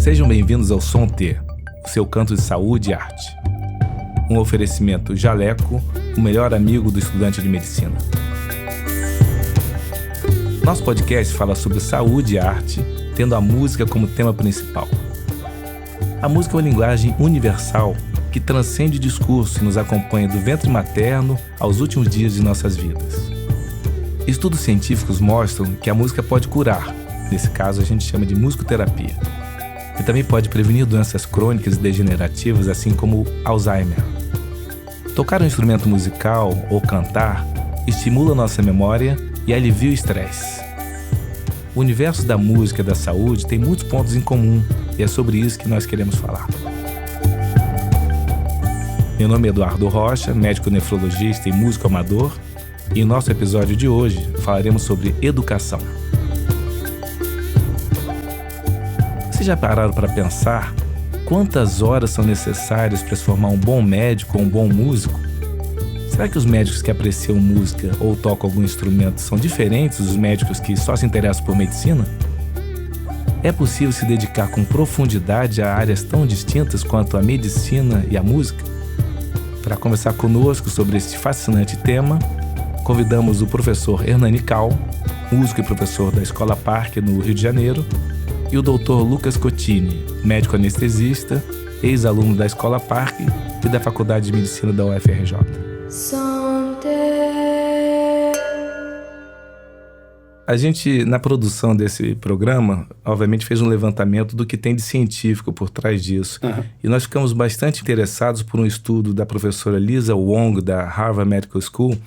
Sejam bem-vindos ao Som T, o seu canto de saúde e arte. Um oferecimento Jaleco, o melhor amigo do estudante de medicina. Nosso podcast fala sobre saúde e arte, tendo a música como tema principal. A música é uma linguagem universal que transcende o discurso e nos acompanha do ventre materno aos últimos dias de nossas vidas. Estudos científicos mostram que a música pode curar, nesse caso a gente chama de musicoterapia, e também pode prevenir doenças crônicas e degenerativas, assim como Alzheimer. Tocar um instrumento musical ou cantar estimula nossa memória e alivia o estresse. O universo da música e da saúde tem muitos pontos em comum e é sobre isso que nós queremos falar. Meu nome é Eduardo Rocha, médico nefrologista e músico amador, e em nosso episódio de hoje falaremos sobre educação. Vocês já pararam para pensar quantas horas são necessárias para se formar um bom médico ou um bom músico? Será que os médicos que apreciam música ou tocam algum instrumento são diferentes dos médicos que só se interessam por medicina? É possível se dedicar com profundidade a áreas tão distintas quanto a medicina e a música? Para conversar conosco sobre este fascinante tema, convidamos o professor Hernani Cal, músico e professor da Escola Parque no Rio de Janeiro, e o Dr. Lucas Cotini, médico anestesista, ex-aluno da Escola Parque e da Faculdade de Medicina da UFRJ. A gente, na produção desse programa, obviamente fez um levantamento do que tem de científico por trás disso. E nós ficamos bastante interessados por um estudo da professora Lisa Wong, da Harvard Medical School,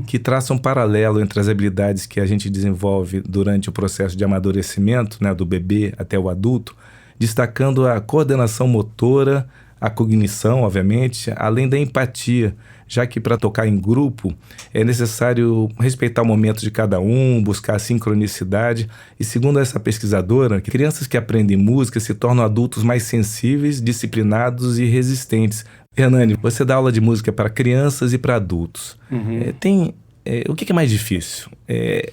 que traça um paralelo entre as habilidades que a gente desenvolve durante o processo de amadurecimento, né, do bebê até o adulto, destacando a coordenação motora, a cognição, obviamente, além da empatia, já que para tocar em grupo é necessário respeitar o momento de cada um, buscar a sincronicidade. E segundo essa pesquisadora, crianças que aprendem música se tornam adultos mais sensíveis, disciplinados e resistentes. Hernani, você dá aula de música para crianças e para adultos. O que é mais difícil?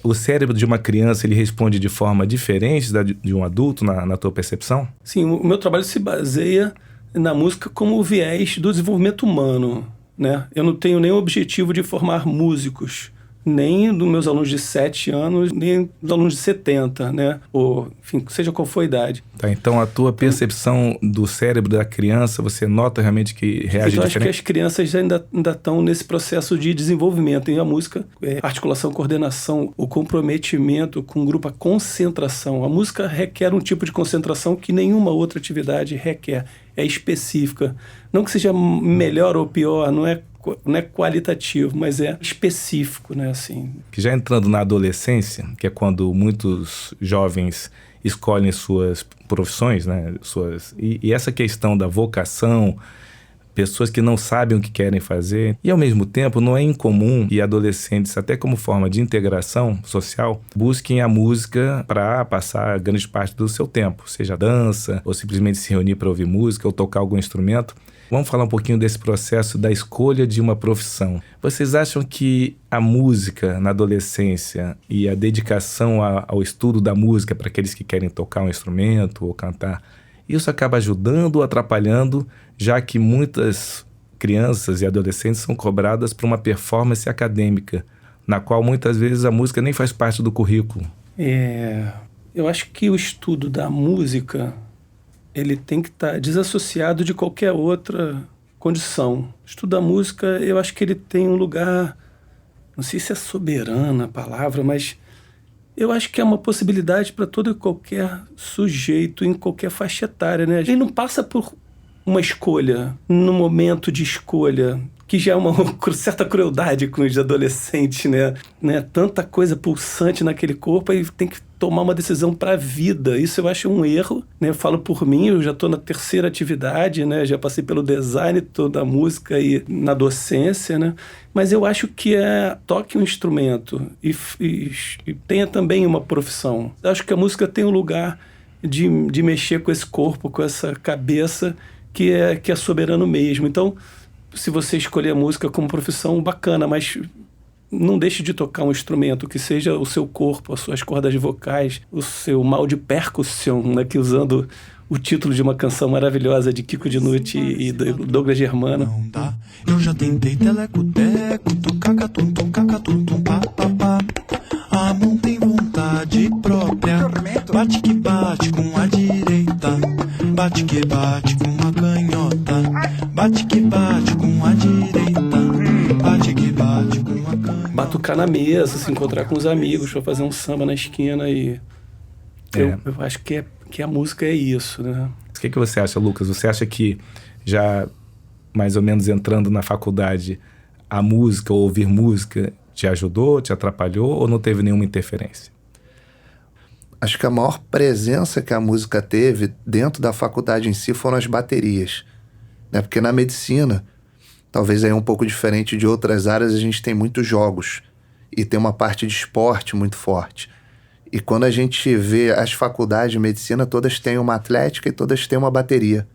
O cérebro de uma criança ele responde de forma diferente da de um adulto, na tua percepção? Sim, o meu trabalho se baseia na música como o viés do desenvolvimento humano, né? Eu não tenho nenhum objetivo de formar músicos, nem dos meus alunos de 7 anos, nem dos alunos de 70, né? Ou, enfim, seja qual for a idade. Tá, então a tua percepção do cérebro da criança, você nota realmente que reage então, diferente? Acho que as crianças ainda estão nesse processo de desenvolvimento. E a música, articulação, coordenação, o comprometimento com o grupo, a concentração. A música requer um tipo de concentração que nenhuma outra atividade requer. É específica. Não que seja melhor ou pior, não é qualitativo, mas é específico, né, assim. Que já entrando na adolescência, que é quando muitos jovens escolhem suas profissões, né, e essa questão da vocação, pessoas que não sabem o que querem fazer, e ao mesmo tempo não é incomum que adolescentes, até como forma de integração social, busquem a música para passar grande parte do seu tempo, seja dança, ou simplesmente se reunir para ouvir música, ou tocar algum instrumento. Vamos falar um pouquinho desse processo da escolha de uma profissão. Vocês acham que a música na adolescência e a dedicação ao estudo da música para aqueles que querem tocar um instrumento ou cantar, isso acaba ajudando ou atrapalhando, já que muitas crianças e adolescentes são cobradas por uma performance acadêmica, na qual muitas vezes a música nem faz parte do currículo? Eu acho que o estudo da música ele tem que estar desassociado de qualquer outra condição. O estudo da música, eu acho que ele tem um lugar, não sei se é soberana a palavra, mas eu acho que é uma possibilidade para todo e qualquer sujeito em qualquer faixa etária, né? Ele não passa por uma escolha, no momento de escolha, que já é uma certa crueldade com os adolescentes, né? Tanta coisa pulsante naquele corpo, aí tem que tomar uma decisão para a vida. Isso eu acho um erro, né? Eu falo por mim, eu já estou na 3ª atividade, né? Já passei pelo design, toda a música e na docência, né? Mas eu acho que toque um instrumento e tenha também uma profissão. Eu acho que a música tem um lugar de mexer com esse corpo, com essa cabeça que é soberano mesmo. Então, se você escolher a música como profissão, bacana, mas não deixe de tocar um instrumento, que seja o seu corpo, as suas cordas vocais, o seu mal de percussão, né, que usando o título de uma canção maravilhosa de Kiko Dinucci e Douglas Germano. Não dá, eu já tentei teleco-teco, tocacatum, papapá. A mão tem vontade própria, bate que bate com a direita, bate que bate com a canhota, bate que bate com a direita, bate que bate com a canhota. Batucar na mesa, se encontrar com os amigos pra fazer um samba na esquina e... Eu acho que a música é isso, né? O que você acha, Lucas? Você acha que já mais ou menos entrando na faculdade, a música ou ouvir música te ajudou, te atrapalhou ou não teve nenhuma interferência? Acho que a maior presença que a música teve dentro da faculdade em si foram as baterias, né? Porque na medicina, talvez aí um pouco diferente de outras áreas, a gente tem muitos jogos e tem uma parte de esporte muito forte. E quando a gente vê as faculdades de medicina, todas têm uma atlética e todas têm uma bateria.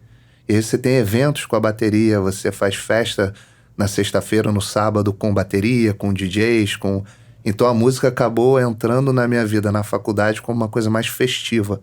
E aí você tem eventos com a bateria, você faz festa na sexta-feira, no sábado, com bateria, com DJs, com... Então a música acabou entrando na minha vida, na faculdade, como uma coisa mais festiva,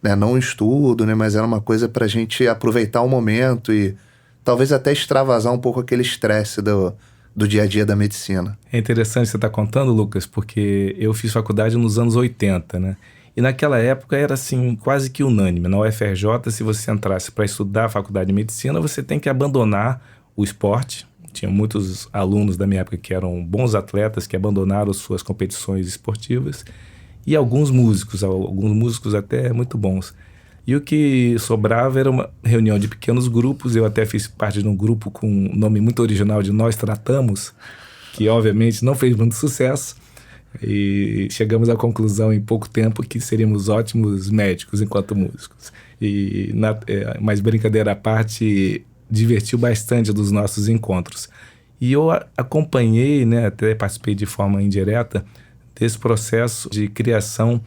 né? Não um estudo, né? Mas era uma coisa pra gente aproveitar o momento e talvez até extravasar um pouco aquele estresse do dia a dia da medicina. É interessante você estar contando, Lucas, porque eu fiz faculdade nos anos 80, né? E naquela época era assim, quase que unânime. Na UFRJ, se você entrasse para estudar a faculdade de medicina, você tem que abandonar o esporte. Tinha muitos alunos da minha época que eram bons atletas, que abandonaram suas competições esportivas. E alguns músicos até muito bons. E o que sobrava era uma reunião de pequenos grupos. Eu até fiz parte de um grupo com um nome muito original de Nós Tratamos, que obviamente não fez muito sucesso. E chegamos à conclusão em pouco tempo que seríamos ótimos médicos enquanto músicos. Mas brincadeira à parte, divertiu bastante dos nossos encontros. E eu acompanhei, né, até participei de forma indireta desse processo de criação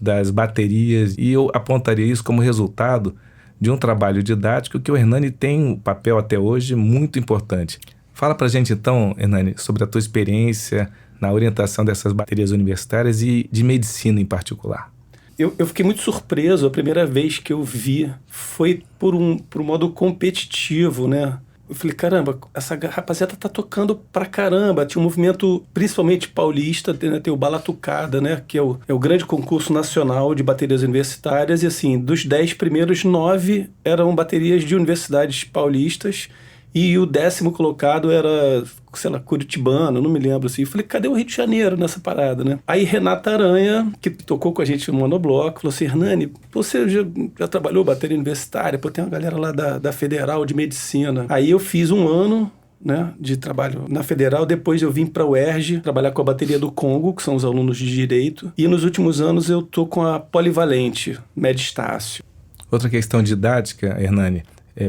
das baterias, e eu apontaria isso como resultado de um trabalho didático que o Hernani tem um papel até hoje muito importante. Fala pra gente então, Hernani, sobre a tua experiência na orientação dessas baterias universitárias e de medicina em particular. Eu fiquei muito surpreso, a primeira vez que eu vi foi por um modo competitivo, né? Eu falei, caramba, essa rapaziada tá tocando pra caramba. Tinha um movimento, principalmente paulista, né? Tem o Balatucada, né? Que é o grande concurso nacional de baterias universitárias. E assim, dos 10 primeiros, 9 eram baterias de universidades paulistas. E o 10º colocado era, sei lá, curitibano, não me lembro assim. Eu falei, cadê o Rio de Janeiro nessa parada, né? Aí Renata Aranha, que tocou com a gente no Monobloco, falou assim, Hernani, você já trabalhou bateria universitária? Pô, tem uma galera lá da Federal de Medicina. Aí eu fiz um ano, né, de trabalho na Federal. Depois eu vim para o UERJ trabalhar com a bateria do Congo, que são os alunos de Direito. E nos últimos anos eu tô com a Polivalente, Medistácio. Outra questão didática, Hernani,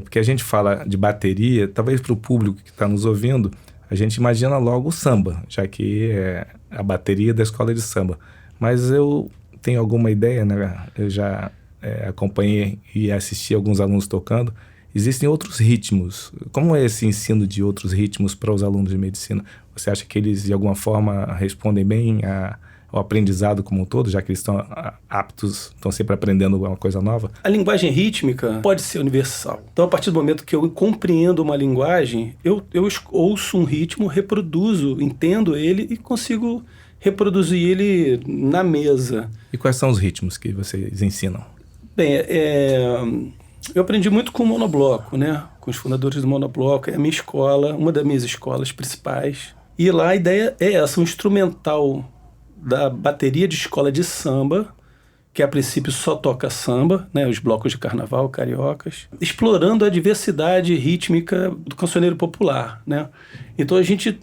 porque a gente fala de bateria, talvez para o público que está nos ouvindo, a gente imagina logo o samba, já que é a bateria da escola de samba. Mas eu tenho alguma ideia, né? Eu já acompanhei e assisti alguns alunos tocando. Existem outros ritmos. Como é esse ensino de outros ritmos para os alunos de medicina? Você acha que eles, de alguma forma, respondem bem ao aprendizado como um todo, já que eles estão aptos, estão sempre aprendendo alguma coisa nova? A linguagem rítmica pode ser universal. Então, a partir do momento que eu compreendo uma linguagem, eu ouço um ritmo, reproduzo, entendo ele e consigo reproduzir ele na mesa. E quais são os ritmos que vocês ensinam? Bem, eu aprendi muito com o Monobloco, né? Com os fundadores do Monobloco. É a minha escola, uma das minhas escolas principais. E lá a ideia é essa, um instrumental da bateria de escola de samba, que a princípio só toca samba, né, os blocos de carnaval, cariocas, explorando a diversidade rítmica do cancioneiro popular, né? Então a gente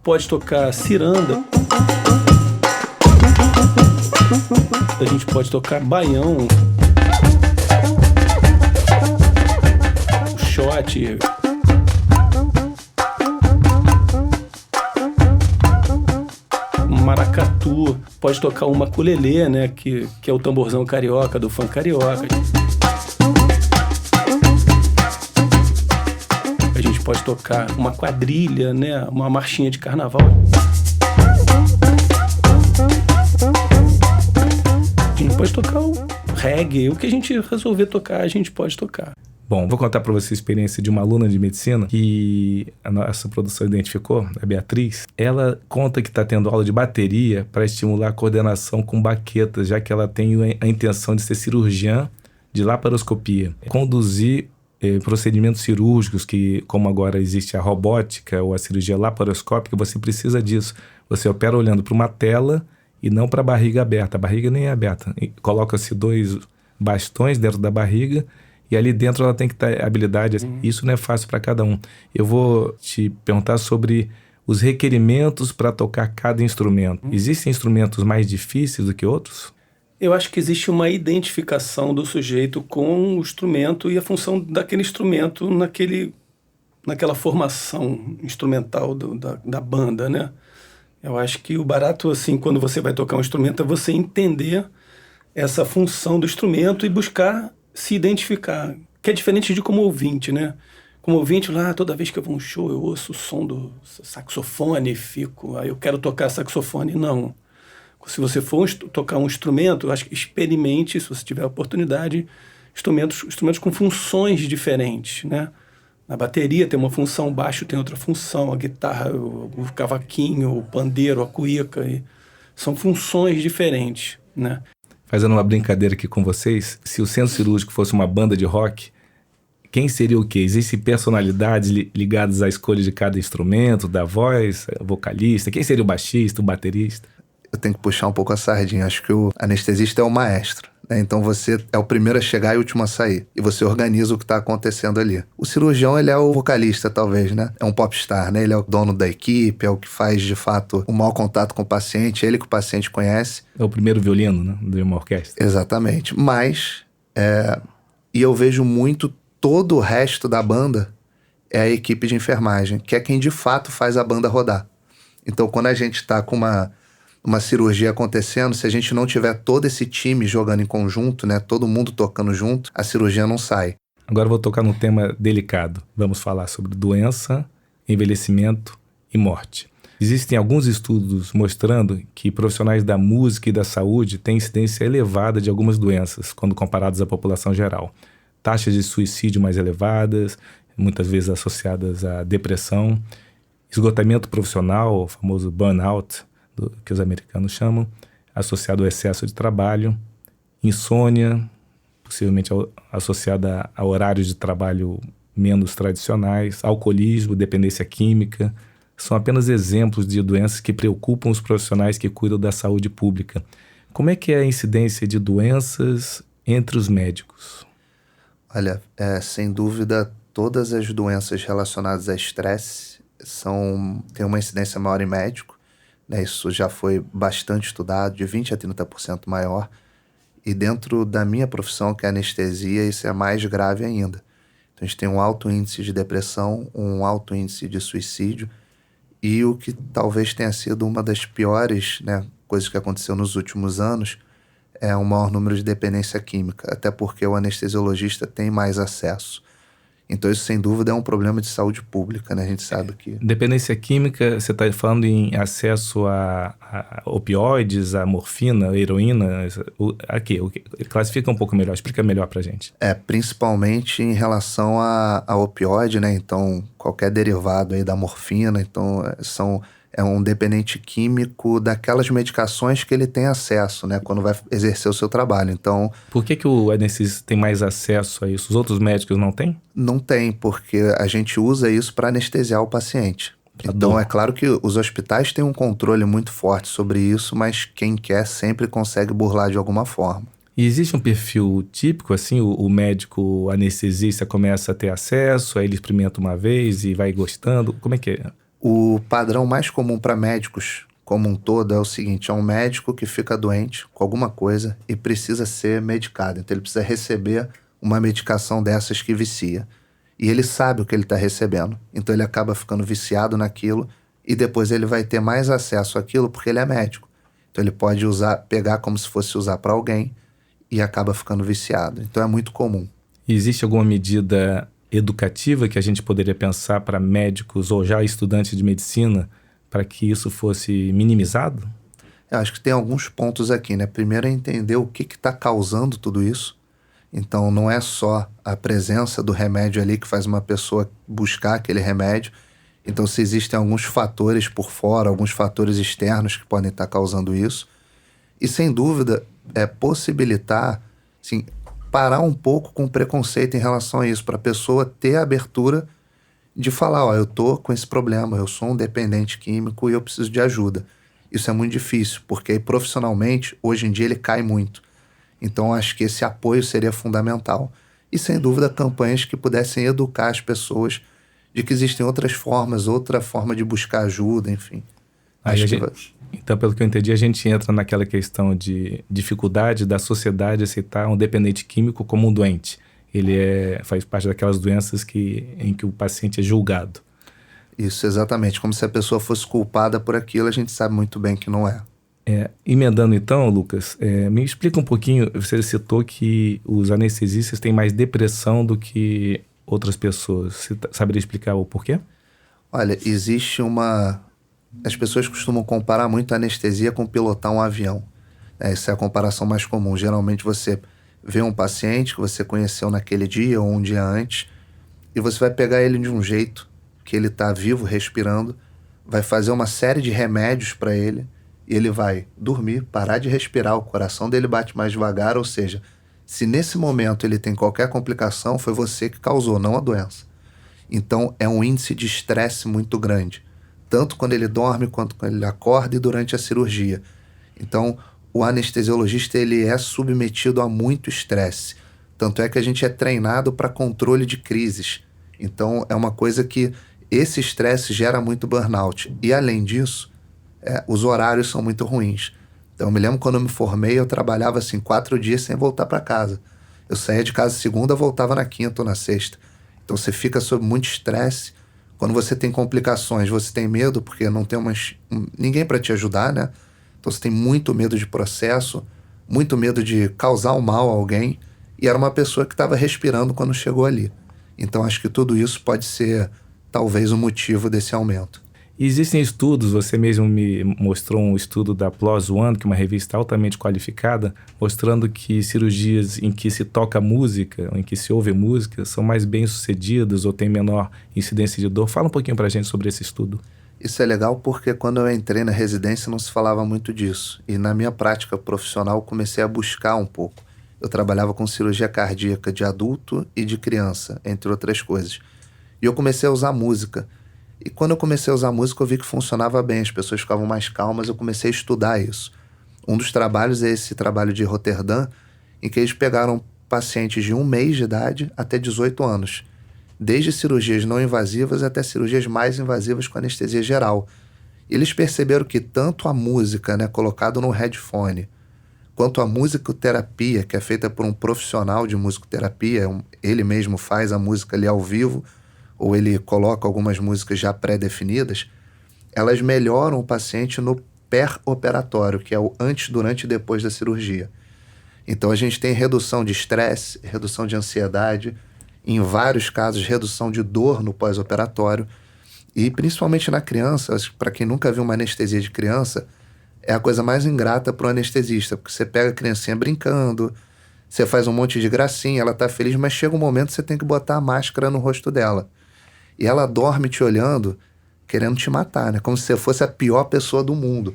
pode tocar ciranda, a gente pode tocar baião, shot, maracatu, pode tocar uma ukulele, né, que é o tamborzão carioca, do funk carioca. A gente pode tocar uma quadrilha, né, uma marchinha de carnaval. A gente pode tocar o reggae, o que a gente resolver tocar, a gente pode tocar. Bom, vou contar para você a experiência de uma aluna de medicina que a nossa produção identificou, a Beatriz. Ela conta que está tendo aula de bateria para estimular a coordenação com baquetas, já que ela tem a intenção de ser cirurgiã de laparoscopia. Conduzir procedimentos cirúrgicos, que como agora existe a robótica ou a cirurgia laparoscópica, você precisa disso. Você opera olhando para uma tela e não para a barriga aberta. A barriga nem é aberta. Coloca-se 2 bastões dentro da barriga e ali dentro ela tem que ter habilidade. Isso não é fácil para cada um. Eu vou te perguntar sobre os requerimentos para tocar cada instrumento. Existem instrumentos mais difíceis do que outros? Eu acho que existe uma identificação do sujeito com o instrumento e a função daquele instrumento naquela formação instrumental da banda, né? Eu acho que o barato, assim, quando você vai tocar um instrumento, é você entender essa função do instrumento e buscar se identificar, que é diferente de como ouvinte, né? Como ouvinte, lá, toda vez que eu vou a um show, eu ouço o som do saxofone e fico, aí eu quero tocar saxofone. Não. Se você for tocar um instrumento, eu acho que experimente, se você tiver a oportunidade, instrumentos com funções diferentes, né? Na bateria tem uma função, o baixo tem outra função, a guitarra, o cavaquinho, o pandeiro, a cuíca, são funções diferentes, né? Fazendo uma brincadeira aqui com vocês, se o Centro Cirúrgico fosse uma banda de rock, quem seria o quê? Existem personalidades ligadas à escolha de cada instrumento, da voz, vocalista? Quem seria o baixista, o baterista? Eu tenho que puxar um pouco a sardinha. Acho que o anestesista é o maestro, né? Então você é o primeiro a chegar e o último a sair. E você organiza o que está acontecendo ali. O cirurgião, ele é o vocalista, talvez, né? É um popstar, né? Ele é o dono da equipe, é o que faz, de fato, o mau contato com o paciente, ele que o paciente conhece. É o primeiro violino, né? De uma orquestra. Exatamente. Mas, e eu vejo muito todo o resto da banda é a equipe de enfermagem, que é quem, de fato, faz a banda rodar. Então, quando a gente está com uma cirurgia acontecendo, se a gente não tiver todo esse time jogando em conjunto, né, todo mundo tocando junto, a cirurgia não sai. Agora eu vou tocar num tema delicado. Vamos falar sobre doença, envelhecimento e morte. Existem alguns estudos mostrando que profissionais da música e da saúde têm incidência elevada de algumas doenças quando comparados à população geral. Taxas de suicídio mais elevadas, muitas vezes associadas à depressão, esgotamento profissional, o famoso burnout, que os americanos chamam, associado ao excesso de trabalho, insônia, possivelmente associada a horários de trabalho menos tradicionais, alcoolismo, dependência química, são apenas exemplos de doenças que preocupam os profissionais que cuidam da saúde pública. Como é que é a incidência de doenças entre os médicos? Olha, sem dúvida, todas as doenças relacionadas a estresse têm uma incidência maior em médico. Isso já foi bastante estudado, de 20% a 30% maior. E dentro da minha profissão, que é anestesia, isso é mais grave ainda. Então a gente tem um alto índice de depressão, um alto índice de suicídio. E o que talvez tenha sido uma das piores, né, coisas que aconteceu nos últimos anos é o maior número de dependência química. Até porque o anestesiologista tem mais acesso. Então isso, sem dúvida, é um problema de saúde pública, né? A gente sabe que... Dependência química, você está falando em acesso a opioides, a morfina, a heroína, aqui, classifica um pouco melhor, explica melhor pra gente. Principalmente em relação a opioide, né? Então, qualquer derivado aí da morfina, então é um dependente químico daquelas medicações que ele tem acesso, né, quando vai exercer o seu trabalho. Então, por que o anestesista tem mais acesso a isso? Os outros médicos não têm? Não tem, porque a gente usa isso para anestesiar o paciente. Então, é claro que os hospitais têm um controle muito forte sobre isso, mas quem quer sempre consegue burlar de alguma forma. E existe um perfil típico, assim, o médico anestesista começa a ter acesso, aí ele experimenta uma vez e vai gostando, como é que é? O padrão mais comum para médicos, como um todo, é o seguinte: é um médico que fica doente com alguma coisa e precisa ser medicado. Então ele precisa receber uma medicação dessas que vicia. E ele sabe o que ele está recebendo. Então ele acaba ficando viciado naquilo e depois ele vai ter mais acesso àquilo porque ele é médico. Então ele pode pegar como se fosse usar para alguém e acaba ficando viciado. Então é muito comum. E existe alguma medida educativa que a gente poderia pensar para médicos ou já estudantes de medicina para que isso fosse minimizado? Eu acho que tem alguns pontos aqui, né? Primeiro é entender o que está causando tudo isso. Então, não é só a presença do remédio ali que faz uma pessoa buscar aquele remédio. Então, se existem alguns fatores por fora, alguns fatores externos que podem estar causando isso. E, sem dúvida, possibilitar, assim, parar um pouco com o preconceito em relação a isso, para a pessoa ter a abertura de falar, ó, eu tô com esse problema, eu sou um dependente químico e eu preciso de ajuda. Isso é muito difícil, porque aí, profissionalmente, hoje em dia, ele cai muito. Então, acho que esse apoio seria fundamental. E, sem dúvida, campanhas que pudessem educar as pessoas de que existem outras formas, outra forma de buscar ajuda, enfim. Então, pelo que eu entendi, a gente entra naquela questão de dificuldade da sociedade aceitar um dependente químico como um doente. Ele faz parte daquelas doenças em que o paciente é julgado. Isso, exatamente. Como se a pessoa fosse culpada por aquilo, a gente sabe muito bem que não é. Emendando então, Lucas, me explica um pouquinho, você citou que os anestesistas têm mais depressão do que outras pessoas. Você saberia explicar o porquê? Olha, existe as pessoas costumam comparar muito a anestesia com pilotar um avião. Essa é a comparação mais comum. Geralmente você vê um paciente que você conheceu naquele dia ou um dia antes e você vai pegar ele de um jeito que ele está vivo, respirando, vai fazer uma série de remédios para ele e ele vai dormir, parar de respirar, o coração dele bate mais devagar, ou seja, se nesse momento ele tem qualquer complicação, foi você que causou, não a doença. Então é um índice de estresse muito grande, tanto quando ele dorme quanto quando ele acorda e durante a cirurgia. Então o anestesiologista ele é submetido a muito estresse, tanto é que a gente é treinado para controle de crises. Então é uma coisa que esse estresse gera muito burnout. E além disso, os horários são muito ruins. Então eu me lembro quando eu me formei, eu trabalhava assim 4 dias sem voltar para casa. Eu saía de casa segunda, voltava na quinta ou na sexta. Então você fica sob muito estresse. Quando você tem complicações, você tem medo, porque não tem ninguém para te ajudar, né? Então você tem muito medo de processo, muito medo de causar um mal a alguém. E era uma pessoa que estava respirando quando chegou ali. Então acho que tudo isso pode ser talvez o motivo desse aumento. E existem estudos, você mesmo me mostrou um estudo da PLOS ONE, que é uma revista altamente qualificada, mostrando que cirurgias em que se toca música, ou em que se ouve música, são mais bem-sucedidas ou têm menor incidência de dor. Fala um pouquinho pra gente sobre esse estudo. Isso é legal porque quando eu entrei na residência não se falava muito disso. E na minha prática profissional eu comecei a buscar um pouco. Eu trabalhava com cirurgia cardíaca de adulto e de criança, entre outras coisas. E eu comecei a usar música. E quando eu comecei a usar música, eu vi que funcionava bem, as pessoas ficavam mais calmas, eu comecei a estudar isso. Um dos trabalhos é esse trabalho de Roterdã, em que eles pegaram pacientes de 1 mês de idade até 18 anos, desde cirurgias não invasivas até cirurgias mais invasivas com anestesia geral. E eles perceberam que tanto a música, né, colocada no headphone, quanto a musicoterapia, que é feita por um profissional de musicoterapia, ele mesmo faz a música ali ao vivo, ou ele coloca algumas músicas já pré-definidas, elas melhoram o paciente no pré-operatório, que é o antes, durante e depois da cirurgia. Então a gente tem redução de estresse, redução de ansiedade, em vários casos redução de dor no pós-operatório, e principalmente na criança, para quem nunca viu uma anestesia de criança, é a coisa mais ingrata para o anestesista, porque você pega a criancinha brincando, você faz um monte de gracinha, ela tá feliz, mas chega um momento que você tem que botar a máscara no rosto dela. E ela dorme te olhando, querendo te matar, né? Como se você fosse a pior pessoa do mundo.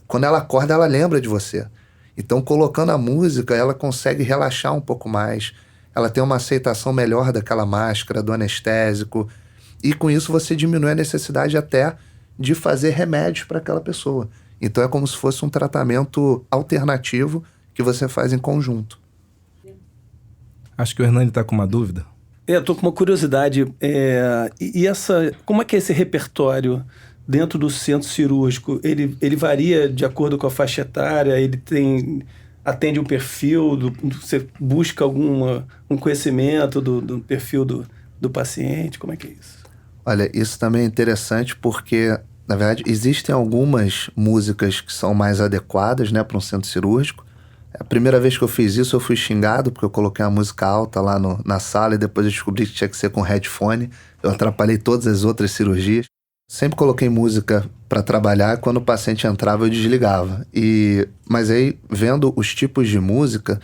Quando ela acorda, ela lembra de você. Então, colocando a música, ela consegue relaxar um pouco mais. Ela tem uma aceitação melhor daquela máscara, do anestésico. E com isso, você diminui a necessidade até de fazer remédios para aquela pessoa. Então, é como se fosse um tratamento alternativo que você faz em conjunto. Acho que o Hernani está com uma dúvida. Estou com uma curiosidade. Como é que é esse repertório dentro do centro cirúrgico? Ele varia de acordo com a faixa etária? Ele atende um perfil? Você busca um conhecimento do perfil do paciente? Como é que é isso? Olha, isso também é interessante porque, na verdade, existem algumas músicas que são mais adequadas, né, para um centro cirúrgico. A primeira vez que eu fiz isso, eu fui xingado porque eu coloquei a música alta lá na sala e depois eu descobri que tinha que ser com headphone. Eu atrapalhei todas as outras cirurgias. sempre coloquei música para trabalhar. Quando o paciente entrava, eu desligava. Mas aí, vendo os tipos de música,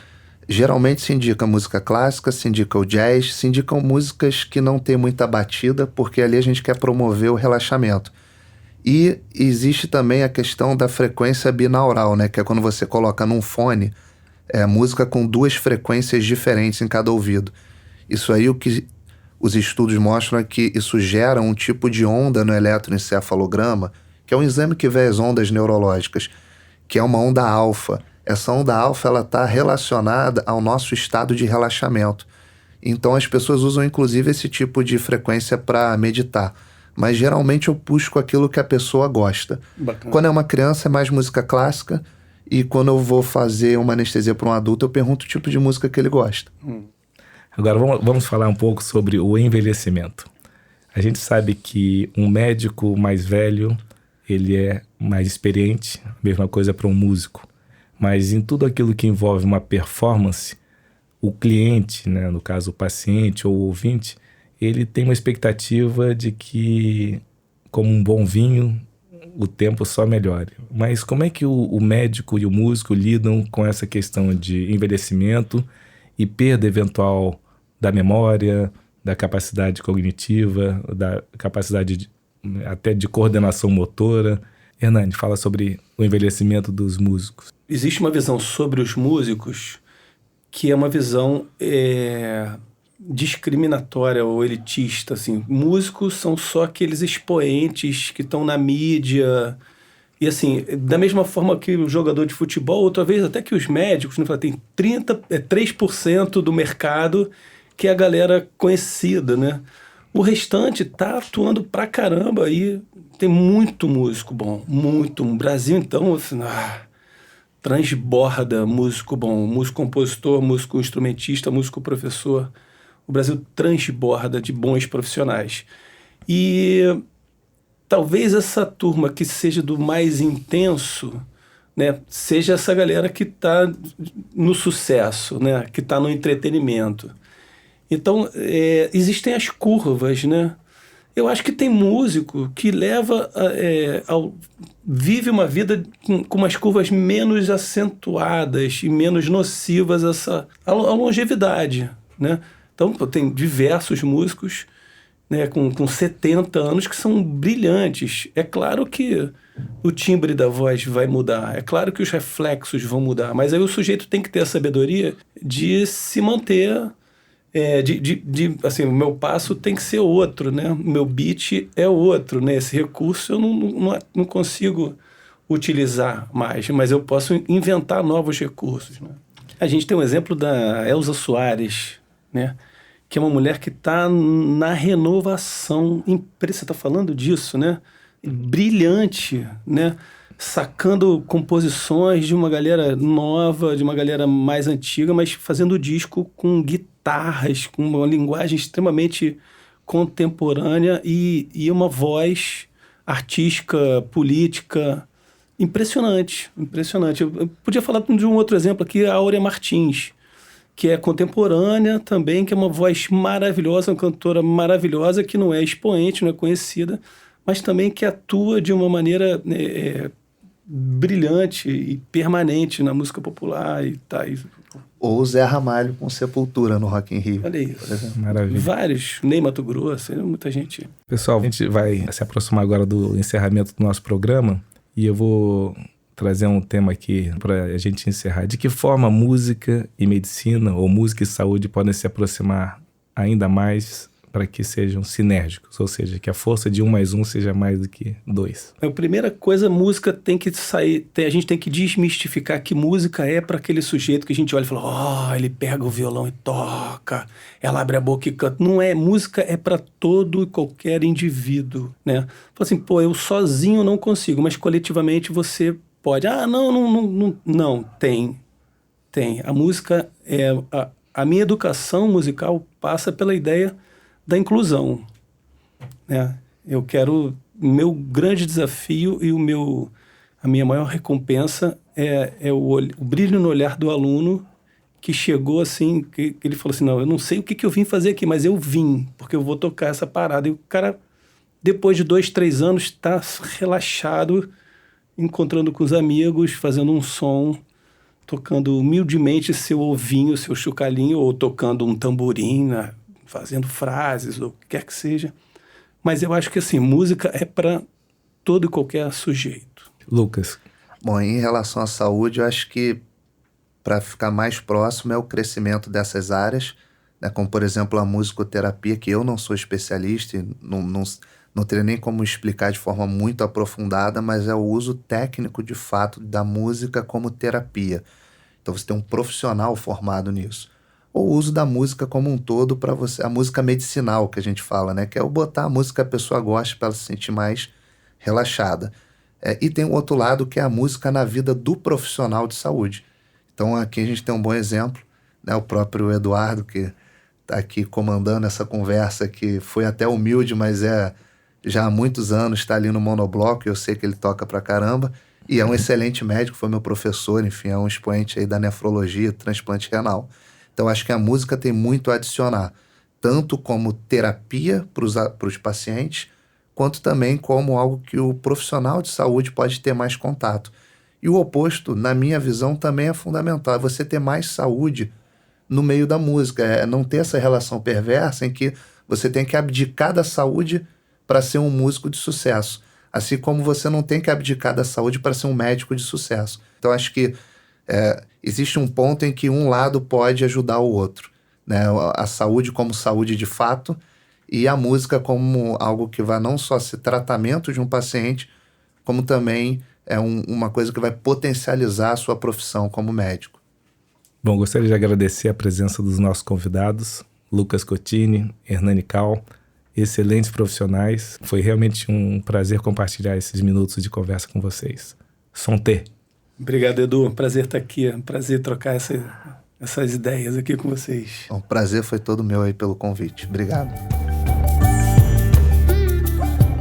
geralmente se indica música clássica, se indica o jazz, se indicam músicas que não tem muita batida, porque ali a gente quer promover o relaxamento. E existe também a questão da frequência binaural, né? Que é quando você coloca num fone música com 2 frequências diferentes em cada ouvido. Isso aí, o que os estudos mostram é que isso gera um tipo de onda no eletroencefalograma, que é um exame que vê as ondas neurológicas, que é uma onda alfa. Essa onda alfa, ela está relacionada ao nosso estado de relaxamento. Então as pessoas usam inclusive esse tipo de frequência para meditar. Mas geralmente eu busco aquilo que a pessoa gosta. Bacana. Quando é uma criança é mais música clássica, e quando eu vou fazer uma anestesia para um adulto, eu pergunto o tipo de música que ele gosta. Agora vamos falar um pouco sobre o envelhecimento. A gente sabe que um médico mais velho, ele é mais experiente, a mesma coisa para um músico. Mas em tudo aquilo que envolve uma performance, o cliente, né, no caso o paciente ou o ouvinte, ele tem uma expectativa de que, como um bom vinho, o tempo só melhore. Mas como é que o médico e o músico lidam com essa questão de envelhecimento e perda eventual da memória, da capacidade cognitiva, da capacidade até de coordenação motora? Hernani, fala sobre o envelhecimento dos músicos. Existe uma visão sobre os músicos que é uma visão discriminatória ou elitista, assim. Músicos são só aqueles expoentes que estão na mídia. E assim, da mesma forma que o jogador de futebol, outra vez até que os médicos, né, tem 3% do mercado que é a galera conhecida, né? O restante tá atuando pra caramba e tem muito músico bom, muito. O Brasil, então, assim, transborda músico bom, músico compositor, músico instrumentista, músico professor. O Brasil transborda de bons profissionais. E talvez essa turma que seja do mais intenso, né, seja essa galera que está no sucesso, né, que está no entretenimento. Então, existem as curvas, né? Eu acho que tem músico que vive uma vida com umas curvas menos acentuadas e menos nocivas à longevidade, né? Então, tem diversos músicos, né, com 70 anos que são brilhantes. É claro que o timbre da voz vai mudar, é claro que os reflexos vão mudar, mas aí o sujeito tem que ter a sabedoria de se manter... assim, o meu passo tem que ser outro, né? O meu beat é outro, né? Esse recurso eu não consigo utilizar mais, mas eu posso inventar novos recursos, né? A gente tem um exemplo da Elza Soares, né? Que é uma mulher que está na renovação. Você está falando disso, né? Brilhante, né? Sacando composições de uma galera nova, de uma galera mais antiga, mas fazendo o disco com guitarras, com uma linguagem extremamente contemporânea e uma voz artística, política, impressionante, impressionante. Eu podia falar de um outro exemplo aqui, a Áurea Martins, que é contemporânea também, que é uma voz maravilhosa, uma cantora maravilhosa, que não é expoente, não é conhecida, mas também que atua de uma maneira brilhante e permanente na música popular e tá. Ou o Zé Ramalho com Sepultura no Rock in Rio. Olha isso. Maravilha. Vários, Ney Mato Grosso, muita gente. Pessoal, a gente vai se aproximar agora do encerramento do nosso programa e eu vou trazer um tema aqui para a gente encerrar. De que forma música e medicina, ou música e saúde, podem se aproximar ainda mais para que sejam sinérgicos, ou seja, que a força de 1 mais 1 seja mais do que 2. A primeira coisa, música tem que sair, a gente tem que desmistificar que música é para aquele sujeito que a gente olha e fala, ele pega o violão e toca, ela abre a boca e canta. Não é, música é para todo e qualquer indivíduo, né? Fala assim, eu sozinho não consigo, mas coletivamente você pode. Não, tem. A música a minha educação musical passa pela ideia da inclusão, né? Meu grande desafio e a minha maior recompensa é o brilho no olhar do aluno que chegou assim, que ele falou assim, não, eu não sei o que eu vim fazer aqui, mas eu vim, porque eu vou tocar essa parada. E o cara depois de 2, 3 anos, está relaxado, encontrando com os amigos, fazendo um som, tocando humildemente seu ovinho, seu chocalhinho, ou tocando um tamborim, fazendo frases, ou o que quer que seja. Mas eu acho que assim, música é para todo e qualquer sujeito. Lucas. Bom, em relação à saúde, eu acho que para ficar mais próximo é o crescimento dessas áreas, né? Como, por exemplo, a musicoterapia, que eu não sou especialista e não teria nem como explicar de forma muito aprofundada, mas é o uso técnico, de fato, da música como terapia. Então você tem um profissional formado nisso. Ou o uso da música como um todo para você, a música medicinal que a gente fala, né? Que é o botar a música que a pessoa gosta para ela se sentir mais relaxada. E tem o outro lado, que é a música na vida do profissional de saúde. Então aqui a gente tem um bom exemplo, né? O próprio Eduardo, que está aqui comandando essa conversa, que foi até humilde, mas já há muitos anos está ali no monobloco, eu sei que ele toca pra caramba, e é um excelente médico, foi meu professor, enfim, é um expoente aí da nefrologia, transplante renal. Então acho que a música tem muito a adicionar, tanto como terapia para os pacientes, quanto também como algo que o profissional de saúde pode ter mais contato. E o oposto, na minha visão, também é fundamental, é você ter mais saúde no meio da música, é não ter essa relação perversa em que você tem que abdicar da saúde para ser um músico de sucesso, assim como você não tem que abdicar da saúde para ser um médico de sucesso. Então acho que existe um ponto em que um lado pode ajudar o outro, né? A saúde como saúde de fato e a música como algo que vai não só ser tratamento de um paciente, como também uma coisa que vai potencializar a sua profissão como médico. Bom, gostaria de agradecer a presença dos nossos convidados, Lucas Cotini, Hernani Cal, excelentes profissionais. Foi realmente um prazer compartilhar esses minutos de conversa com vocês. Som T. Obrigado, Edu. Prazer estar aqui. Prazer trocar essas ideias aqui com vocês. O prazer foi todo meu aí pelo convite. Obrigado.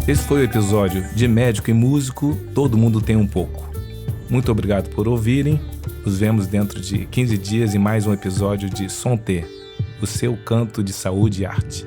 Esse foi o episódio de Médico e Músico, Todo Mundo Tem Um Pouco. Muito obrigado por ouvirem. Nos vemos dentro de 15 dias em mais um episódio de Som T, o seu canto de saúde e arte.